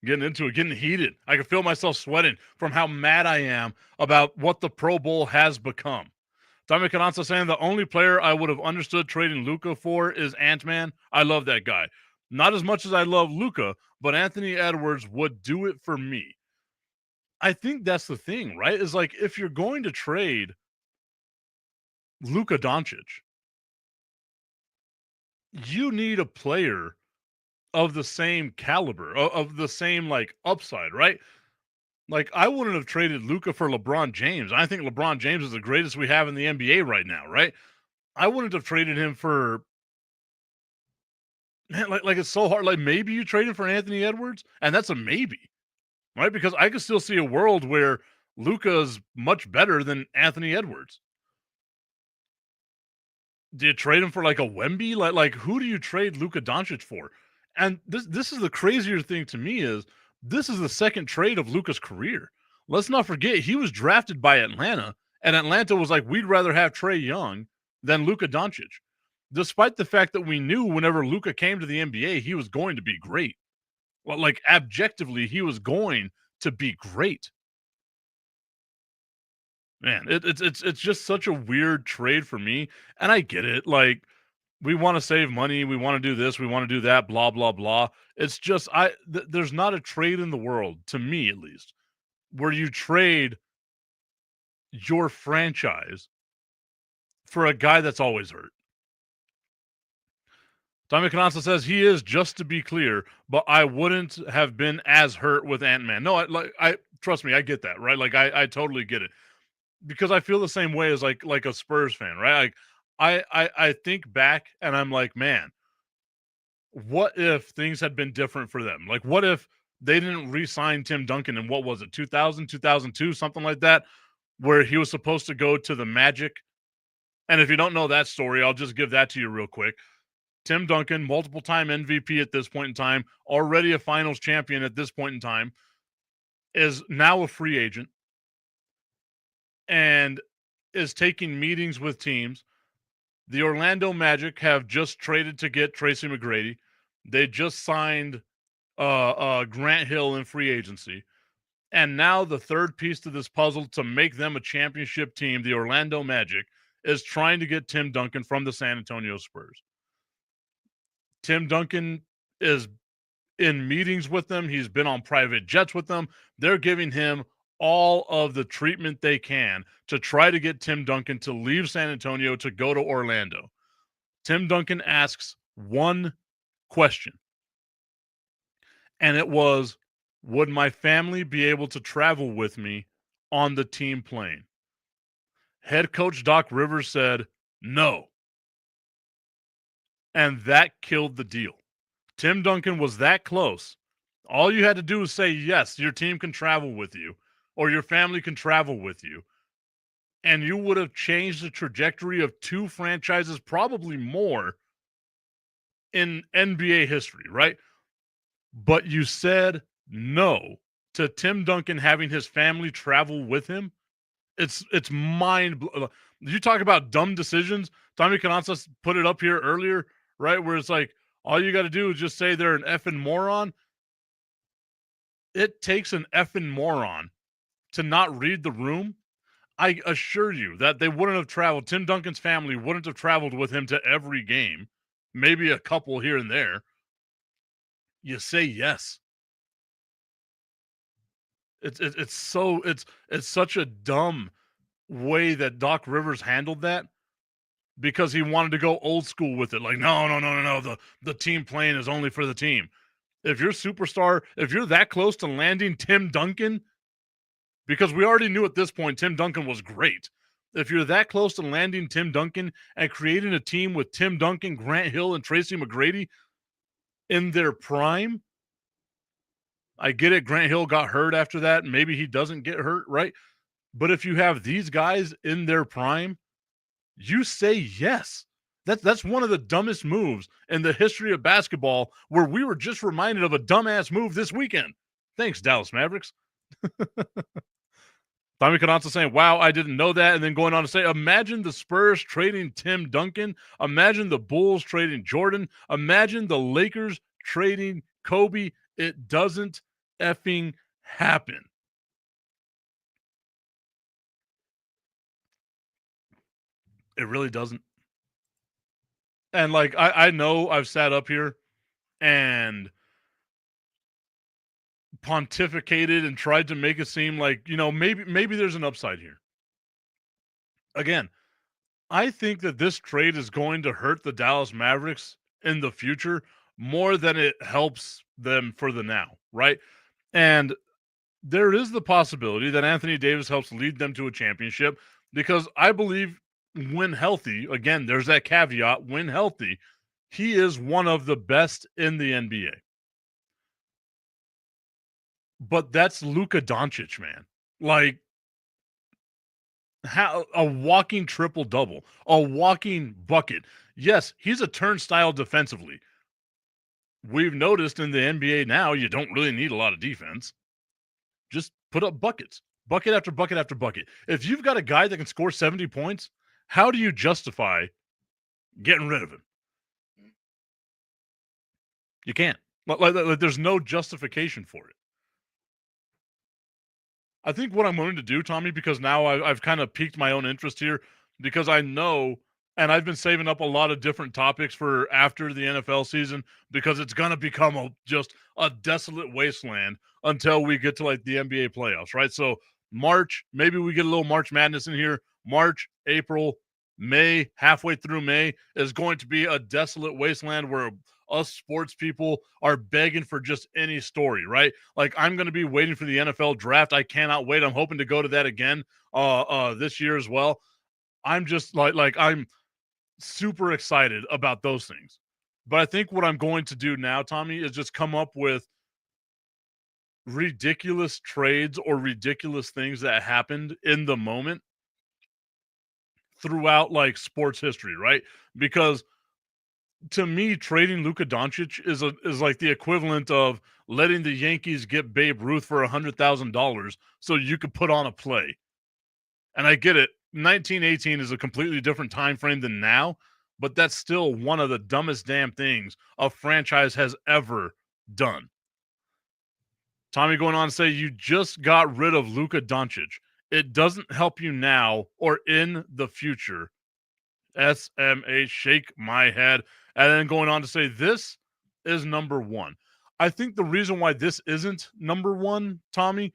Getting into it, getting heated. I can feel myself sweating from how mad I am about what the Pro Bowl has become. Tommy Cananza saying the only player I would have understood trading Luka for is Ant-Man. I love that guy. Not as much as I love Luka, but Anthony Edwards would do it for me. I think that's the thing, right? Is like if you're going to trade Luka Doncic, you need a player of the same caliber, of the same like upside, right? Like I wouldn't have traded Luka for LeBron James. I think LeBron James is the greatest we have in the NBA right now, right? I wouldn't have traded him for man, like it's so hard. Like maybe you trade him for Anthony Edwards, and that's a maybe, right? Because I could still see a world where Luka is much better than Anthony Edwards. Do you trade him for like a Wemby? Like who do you trade Luka Doncic for? And this is the crazier thing to me is this is the second trade of Luka's career. Let's not forget he was drafted by Atlanta, and Atlanta was like, we'd rather have Trae Young than Luka Doncic, despite the fact that we knew whenever Luka came to the NBA, he was going to be great. Well, like objectively, he was going to be great. Man, it's just such a weird trade for me, and I get it. Like we want to save money, we want to do this, we want to do that, blah blah blah. It's just there's not a trade in the world, to me at least, where you trade your franchise for a guy that's always hurt. Tommy Canasta says he is, just to be clear, but I wouldn't have been as hurt with Ant-Man. No, I trust me, I get that, right? Like I totally get it. Because I feel the same way as like a Spurs fan, right? Like I think back and I'm like, man, what if things had been different for them? Like what if they didn't re-sign Tim Duncan in what was it, 2000, 2002, something like that, where he was supposed to go to the Magic. And if you don't know that story, I'll just give that to you real quick. Tim Duncan, multiple time MVP at this point in time, already a finals champion at this point in time, is now a free agent and is taking meetings with teams. The Orlando Magic have just traded to get Tracy McGrady. They just signed Grant Hill in free agency. And now the third piece to this puzzle to make them a championship team, the Orlando Magic, is trying to get Tim Duncan from the San Antonio Spurs. Tim Duncan is in meetings with them. He's been on private jets with them. They're giving him all of the treatment they can to try to get Tim Duncan to leave San Antonio to go to Orlando. Tim Duncan asks one question, and it was, would my family be able to travel with me on the team plane? Head coach Doc Rivers said no. And that killed the deal. Tim Duncan was that close. All you had to do was say, yes, your team can travel with you, or your family can travel with you. And you would have changed the trajectory of two franchises, probably more, in NBA history, right? But you said no to Tim Duncan having his family travel with him. It's mind-blowing. You talk about dumb decisions. Tommy Cananza put it up here earlier, right? Where it's like, all you got to do is just say they're an effing moron. It takes an effing moron to not read the room. I assure you that they wouldn't have traveled. Tim Duncan's family wouldn't have traveled with him to every game. Maybe a couple here and there. You say yes. It's such a dumb way that Doc Rivers handled that, because he wanted to go old school with it. Like, no. The team plane is only for the team. If you're superstar, if you're that close to landing Tim Duncan, because we already knew at this point Tim Duncan was great. If you're that close to landing Tim Duncan and creating a team with Tim Duncan, Grant Hill, and Tracy McGrady in their prime, I get it. Grant Hill got hurt after that. Maybe he doesn't get hurt, right? But if you have these guys in their prime, you say yes. That's one of the dumbest moves in the history of basketball, where we were just reminded of a dumbass move this weekend. Thanks, Dallas Mavericks. Tommy Canazza saying, wow, I didn't know that. And then going on to say, imagine the Spurs trading Tim Duncan. Imagine the Bulls trading Jordan. Imagine the Lakers trading Kobe. It doesn't effing happen. It really doesn't. And like, I know I've sat up here and pontificated and tried to make it seem like, maybe there's an upside here. Again, I think that this trade is going to hurt the Dallas Mavericks in the future more than it helps them for the now, right? And there is the possibility that Anthony Davis helps lead them to a championship, because I believe when healthy, again, there's that caveat, when healthy, he is one of the best in the NBA. But that's Luka Doncic, man. Like, a walking triple double, a walking bucket. Yes, he's a turnstile defensively. We've noticed in the NBA now, you don't really need a lot of defense. Just put up buckets, bucket after bucket after bucket. If you've got a guy that can score 70 points, how do you justify getting rid of him? You can't. Like, there's no justification for it. I think what I'm going to do, Tommy, because now I've kind of piqued my own interest here, because I know, and I've been saving up a lot of different topics for after the NFL season, because it's going to become just a desolate wasteland until we get to like the NBA playoffs, right? So March, maybe we get a little March Madness in here. March, April, May, halfway through May is going to be a desolate wasteland where us sports people are begging for just any story, right? Like, I'm going to be waiting for the NFL draft. I cannot wait. I'm hoping to go to that again this year as well. I'm just like I'm super excited about those things. But I think what I'm going to do now, Tommy, is just come up with ridiculous trades or ridiculous things that happened in the moment throughout like sports history, right? Because to me, trading Luka Doncic is like the equivalent of letting the Yankees get Babe Ruth for $100,000 so you could put on a play. And I get it. 1918 is a completely different time frame than now, but that's still one of the dumbest damn things a franchise has ever done. Tommy going on to say, you just got rid of Luka Doncic. It doesn't help you now or in the future. SMA, shake my head. And then going on to say, this is number one. I think the reason why this isn't number one, Tommy,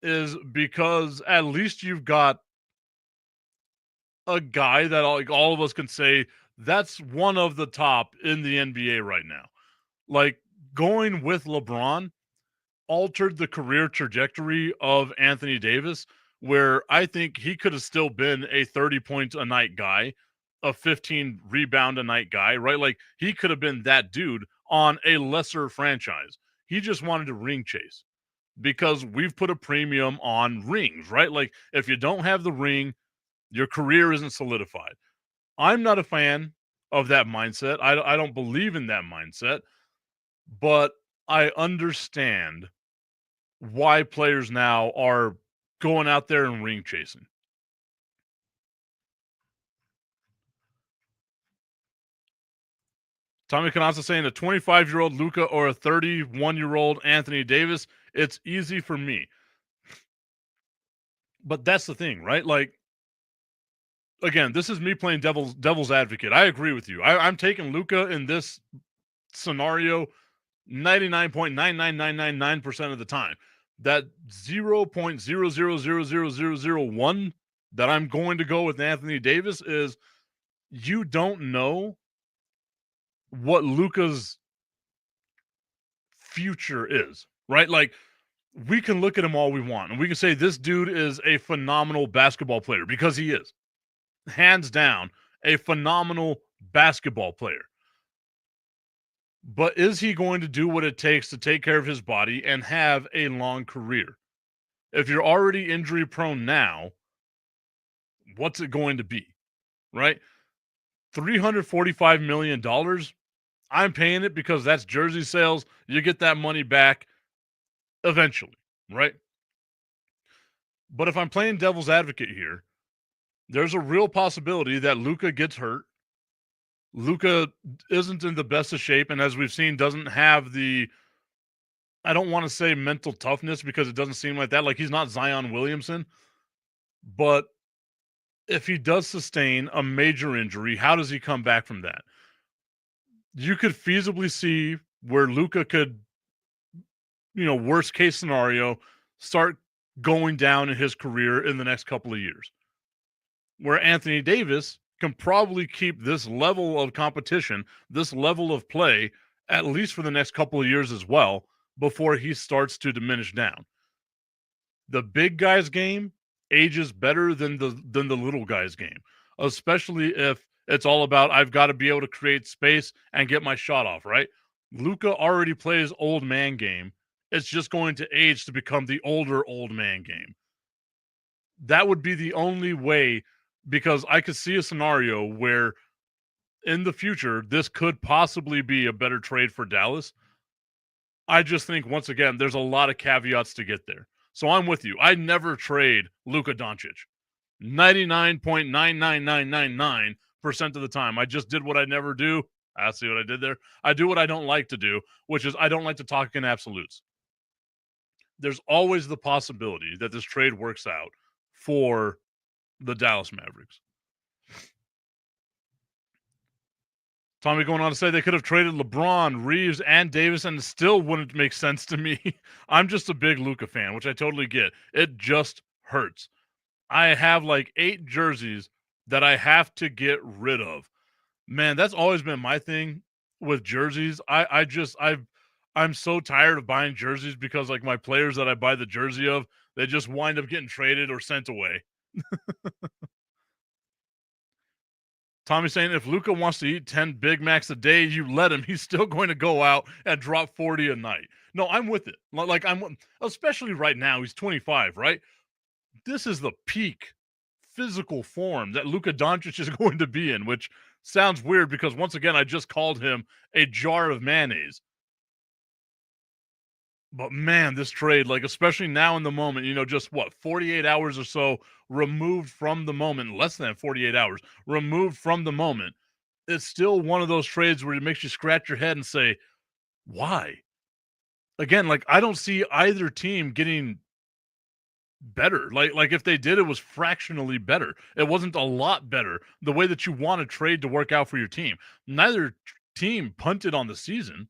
is because at least you've got a guy that all of us can say that's one of the top in the NBA right now. Like, going with LeBron altered the career trajectory of Anthony Davis, where I think he could have still been a 30 point a night guy, a 15 rebound a night guy, right? Like, he could have been that dude on a lesser franchise. He just wanted to ring chase, because we've put a premium on rings, right? Like, if you don't have the ring, your career isn't solidified. I'm not a fan of that mindset. I don't believe in that mindset, but I understand why players now are going out there and ring chasing. Tommy Canassa saying a 25-year-old Luka or a 31-year-old Anthony Davis, it's easy for me. But that's the thing, right? Like, again, this is me playing devil's advocate. I agree with you. I'm taking Luka in this scenario 99.99999% of the time. That 0.00000001 that I'm going to go with Anthony Davis is, you don't know what Luka's future is, right? Like, we can look at him all we want, and we can say this dude is a phenomenal basketball player, because he is. Hands down, a phenomenal basketball player. But is he going to do what it takes to take care of his body and have a long career? If you're already injury prone now, what's it going to be, right? $345 million, I'm paying it because that's jersey sales. You get that money back eventually, right? But if I'm playing devil's advocate here, there's a real possibility that Luka gets hurt. Luka isn't in the best of shape, and as we've seen, doesn't have the, I don't want to say mental toughness because it doesn't seem like that. Like, he's not Zion Williamson. But if he does sustain a major injury, how does he come back from that? You could feasibly see where Luka could, worst case scenario, start going down in his career in the next couple of years. Where Anthony Davis can probably keep this level of competition, this level of play, at least for the next couple of years as well, before he starts to diminish down. The big guy's game ages better than the little guy's game, especially if it's all about, I've got to be able to create space and get my shot off, right? Luka already plays old man game. It's just going to age to become the older old man game. That would be the only way, because I could see a scenario where in the future this could possibly be a better trade for Dallas. I just think, once again, there's a lot of caveats to get there. So I'm with you. I'd never trade Luka Doncic. 99.99999% of the time. I just did what I never do. I see what I did there. I do what I don't like to do, which is I don't like to talk in absolutes. There's always the possibility that this trade works out for the Dallas Mavericks. Tommy going on to say they could have traded LeBron, Reeves, and Davis, and it still wouldn't make sense to me. I'm just a big Luka fan, which I totally get. It just hurts. I have like 8 jerseys that I have to get rid of. Man, that's always been my thing with jerseys. I'm so tired of buying jerseys because, like, my players that I buy the jersey of, they just wind up getting traded or sent away. Tommy saying, if Luka wants to eat 10 Big Macs a day, you let him. He's still going to go out and drop 40 a night. No, I'm with it. Like, especially right now, he's 25, right? This is the peak physical form that Luka Doncic is going to be in, which sounds weird because, once again, I just called him a jar of mayonnaise. But man, this trade, like, especially now in the moment, just 48 hours or so removed from the moment, less than 48 hours removed from the moment, it's still one of those trades where it makes you scratch your head and say, why? Again, like, I don't see either team getting better. Like if they did, it was fractionally better. It wasn't a lot better the way that you want a trade to work out for your team. Neither team punted on the season.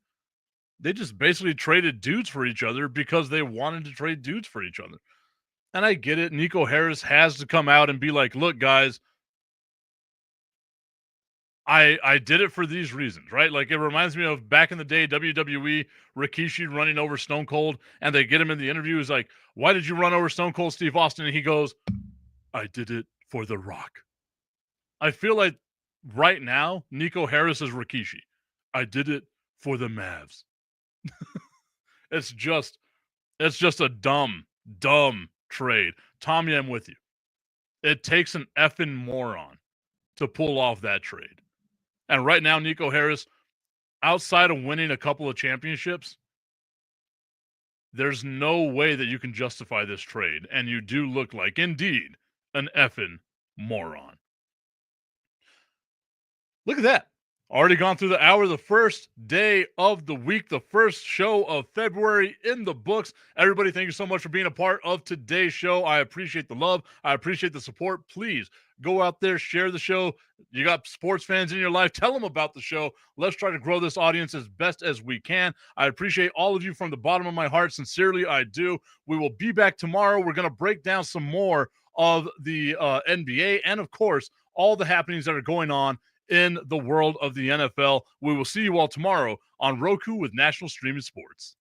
They just basically traded dudes for each other because they wanted to trade dudes for each other. And I get it. Nico Harris has to come out and be like, look, guys, I did it for these reasons, right? Like, it reminds me of back in the day, WWE, Rikishi running over Stone Cold, and they get him in the interview. He's like, why did you run over Stone Cold Steve Austin? And he goes, I did it for The Rock. I feel like right now, Nico Harris is Rikishi. I did it for the Mavs. It's just a dumb trade. Tommy, I'm with you. It takes an effing moron to pull off that trade. And right now, Nico Harris, outside of winning a couple of championships, there's no way that you can justify this trade. And you do look like, indeed, an effing moron. Look at that. Already gone through the hour, the first day of the week, the first show of February in the books. Everybody, thank you so much for being a part of today's show. I appreciate the love. I appreciate the support. Please go out there, share the show. You got sports fans in your life, tell them about the show. Let's try to grow this audience as best as we can. I appreciate all of you from the bottom of my heart. Sincerely, I do. We will be back tomorrow. We're going to break down some more of the NBA and, of course, all the happenings that are going on in the world of the NFL. We will see you all tomorrow on Roku with National Streaming Sports.